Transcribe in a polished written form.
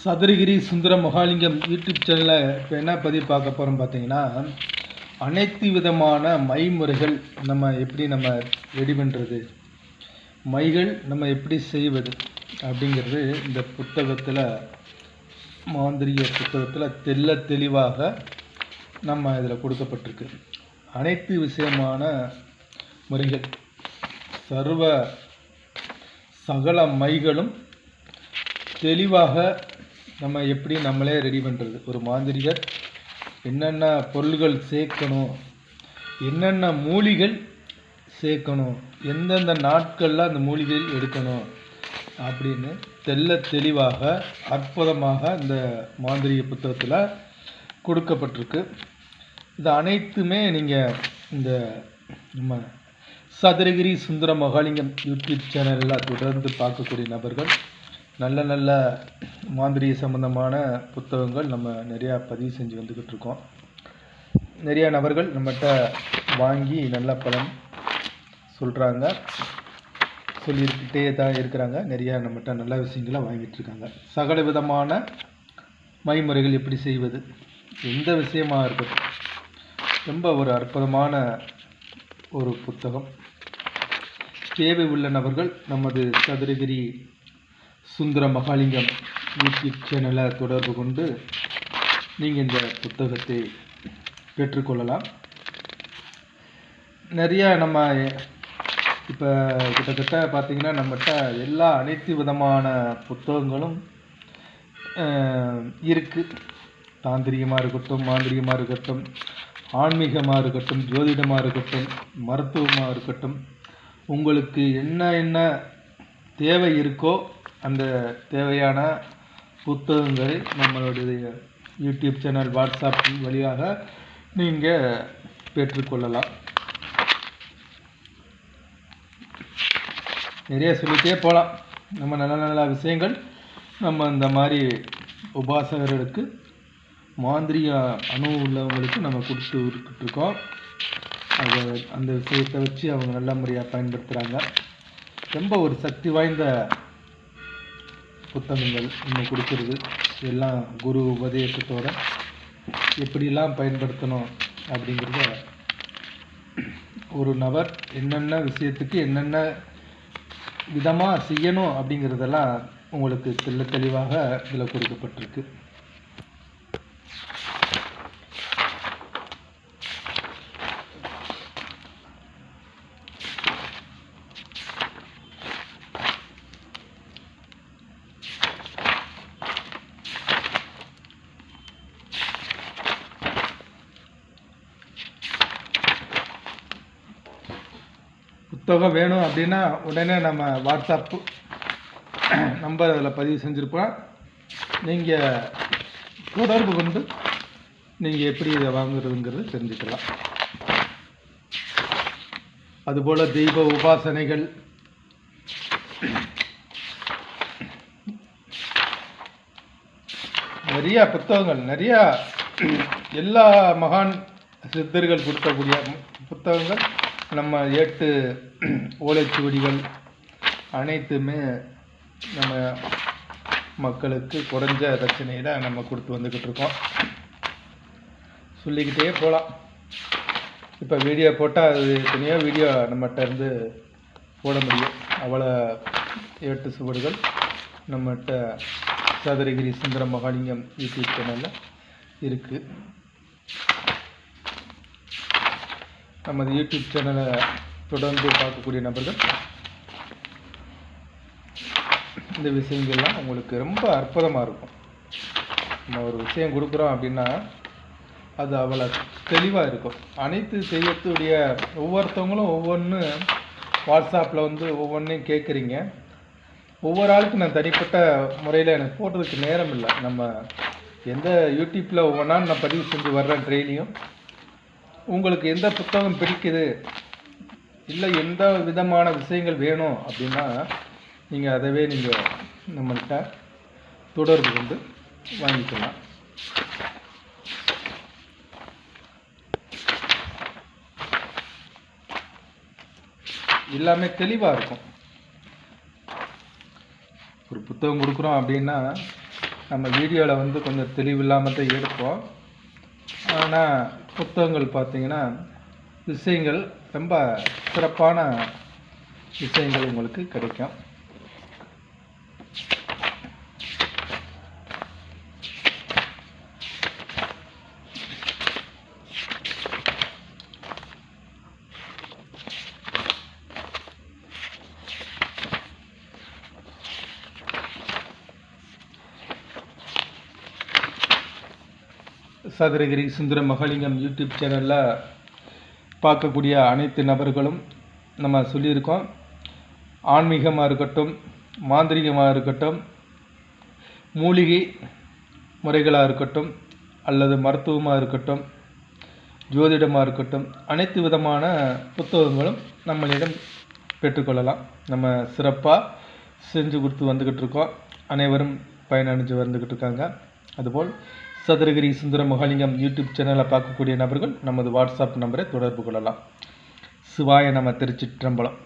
சதுரகிரி சுந்தர Mahalingam YouTube சேனலில் இப்போ என்ன பதிவு பார்க்க போகிறோம் பார்த்தீங்கன்னா, அனைத்து விதமான மை முறைகள் நம்ம எப்படி ரெடி பண்ணுறது, மைகள் நம்ம எப்படி செய்வது அப்படிங்கிறது இந்த புத்தகத்தில், மாந்திரிக புத்தகத்தில் தெல்ல தெளிவாக நம்ம இதில் கொடுக்கப்பட்டிருக்கு. அனைத்து விஷயமான முறைகள், சகல மைகளும் தெளிவாக நம்ம எப்படி நம்மளே ரெடி பண்ணுறது, ஒரு மாந்திரிகர் என்னென்ன பொருள்கள் சேர்க்கணும், என்னென்ன மூலிகள் சேர்க்கணும், எந்தெந்த நாட்களில் அந்த மூலிகைகள் எடுக்கணும் அப்படின்னு தெளிவாக அற்புதமாக இந்த மாந்திரிக புத்தகத்தில் கொடுக்கப்பட்டிருக்கு. இது அனைத்துமே நீங்கள் இந்த நம்ம சதுரகிரி சுந்தர மகாலிங்கம் யூடியூப் சேனலில் தொடர்ந்து பார்க்கக்கூடிய நபர்கள் நல்ல நல்ல மாந்திரிக சம்பந்தமான புத்தகங்கள் நம்ம நிறையா பதிவு செஞ்சு வந்துக்கிட்டு இருக்கோம். நிறையா நபர்கள் நம்மகிட்ட வாங்கி நல்ல பலன் சொல்கிறாங்க, சொல்லிக்கிட்டே தான் இருக்கிறாங்க. நிறையா நம்மகிட்ட நல்ல விஷயங்களை வாங்கிட்டுருக்காங்க. சகல விதமான மைமுறைகள் எப்படி செய்வது, எந்த விஷயமாக இருக்கட்டும், ரொம்ப ஒரு அற்புதமான ஒரு புத்தகம். தேவை உள்ள நபர்கள் நமது சதுரகிரி சுந்தர மகாலிங்கம் யூடியூப் சேனலை தொடர்பு கொண்டு நீங்கள் இந்த புத்தகத்தை பெற்றுக்கொள்ளலாம். நிறையா நம்ம இப்போ கிட்டத்தட்ட பார்த்திங்கன்னா நம்மகிட்ட அனைத்து விதமான புத்தகங்களும் இருக்குது. தாந்திரிகமாக இருக்கட்டும், மாந்திரிகமாக இருக்கட்டும், ஆன்மீகமாக இருக்கட்டும், ஜோதிடமாக இருக்கட்டும், மருத்துவமாக இருக்கட்டும், உங்களுக்கு என்ன தேவை இருக்கோ அந்த தேவையான புத்தகங்களை நம்மளுடைய யூடியூப் சேனல், வாட்ஸ்அப் வழியாக நீங்கள் பெற்றுக்கொள்ளலாம். நிறைய சொல்லிகிட்டே போகலாம். நம்ம நல்ல நல்ல விஷயங்கள் நம்ம இந்த மாதிரி உபாசகர்களுக்கு, மாந்திரிக அணு உள்ளவங்களுக்கு நம்ம கொடுத்துருக்கோம். அந்த விஷயத்தை வச்சு அவங்க நல்ல முறையாக பயன்படுத்துகிறாங்க. ரொம்ப ஒரு சக்தி வாய்ந்த புத்தகங்கள் இன்னும் கொடுக்குறது. எல்லாம் குரு உபதேசத்தோட எப்படிலாம் பயன்படுத்தணும் அப்படிங்கிறத, ஒரு நபர் என்னென்ன விஷயத்துக்கு என்னென்ன விதமாக செய்யணும் அப்படிங்கிறதெல்லாம் உங்களுக்கு தெளிவாக இதில் கொடுக்கப்பட்டிருக்கு. புத்தகம் வேணும் அப்படின்னா உடனே நம்ம வாட்ஸ்அப்பு நம்பர் அதில் பதிவு செஞ்சுருப்போம். நீங்கள் தொடர்பு கொண்டு நீங்கள் எப்படி இதை வாங்குறதுங்கிறது தெரிஞ்சுக்கலாம். அதுபோல் தெய்வ உபாசனைகள், நிறையா புத்தகங்கள், நிறையா எல்லா மகான் சித்தர்கள் கொடுக்கக்கூடிய புத்தகங்கள், நம்ம 8 ஓலைச்சுவடிகள் அனைத்துமே நம்ம மக்களுக்கு குறைஞ்ச ரச்சனையில் நம்ம கொடுத்து வந்துக்கிட்டு இருக்கோம். சொல்லிக்கிட்டே போகலாம். இப்போ வீடியோ போட்டால் அது தனியோ வீடியோ நம்மகிட்ட இருந்து போட முடியும். அவ்வளோ 8 சுவடுகள் நம்மகிட்ட சதுரகிரி சுந்தர மகாலிங்கம் யூடியூப் சேனலில் இருக்குது. நமது யூடியூப் சேனலை தொடர்ந்து பார்க்கக்கூடிய நபர்கள் இந்த விஷயங்கள்லாம் உங்களுக்கு ரொம்ப அற்புதமாக இருக்கும். நம்ம ஒரு விஷயம் கொடுக்குறோம் அப்படின்னா அது அவ்வளோ தெளிவாக இருக்கும். அனைத்து செய்யக்கூடிய ஒவ்வொருத்தவங்களும் ஒவ்வொன்று வாட்ஸ்அப்பில் ஒவ்வொன்றையும் கேட்குறீங்க. ஒவ்வொரு ஆளுக்கும் நான் தனிப்பட்ட முறையில் எனக்கு போடுறதுக்கு நேரம் இல்லை. நம்ம எந்த யூடியூப்பில் ஒவ்வொன்றா நான் பதிவு செஞ்சு வர்றேன் ட்ரெயிலையும். உங்களுக்கு எந்த புத்தகம் பிடிக்குது, இல்லை எந்த விதமான விஷயங்கள் வேணும் அப்படின்னா நீங்கள் அதவே நீங்கள் நம்மள்கிட்ட தொடர்பு கொண்டு வாங்கிக்கலாம். எல்லாமே தெளிவாக இருக்கும். ஒரு புத்தகம் கொடுக்குறோம் அப்படின்னா நம்ம வீடியோவில் வந்து கொஞ்சம் தெளிவில்லாமல் தான் எடுப்போம். ஆனால் புத்தகங்கள் பார்த்தீங்கன்னா விஷயங்கள் ரொம்ப சிறப்பான விஷயங்கள் உங்களுக்கு கிடைக்கும். சதுரகிரி சுந்தர மகாலிங்கம் யூடியூப் சேனலில் பார்க்கக்கூடிய அனைத்து நபர்களும் நம்ம சொல்லியிருக்கோம். ஆன்மீகமாக இருக்கட்டும், மாந்திரிகமாக இருக்கட்டும், மூலிகை முறைகளாக இருக்கட்டும், அல்லது மருத்துவமாக இருக்கட்டும், ஜோதிடமாக இருக்கட்டும், அனைத்து விதமான புத்தகங்களும் நம்மளிடம் பெற்றுக்கொள்ளலாம். நம்ம சிறப்பாக செஞ்சு கொடுத்து வந்துக்கிட்டு இருக்கோம். அனைவரும் பயனடைஞ்சு வந்துக்கிட்டு இருக்காங்க. அதுபோல் சதுரகிரி சுந்தர மகாலிங்கம் யூடியூப் சேனலை பார்க்கக்கூடிய நபர்கள் நமது வாட்ஸ்அப் நம்பரை தொடர்பு கொள்ளலாம். சிவாய நம. திருச்சிற்றம்பலம்.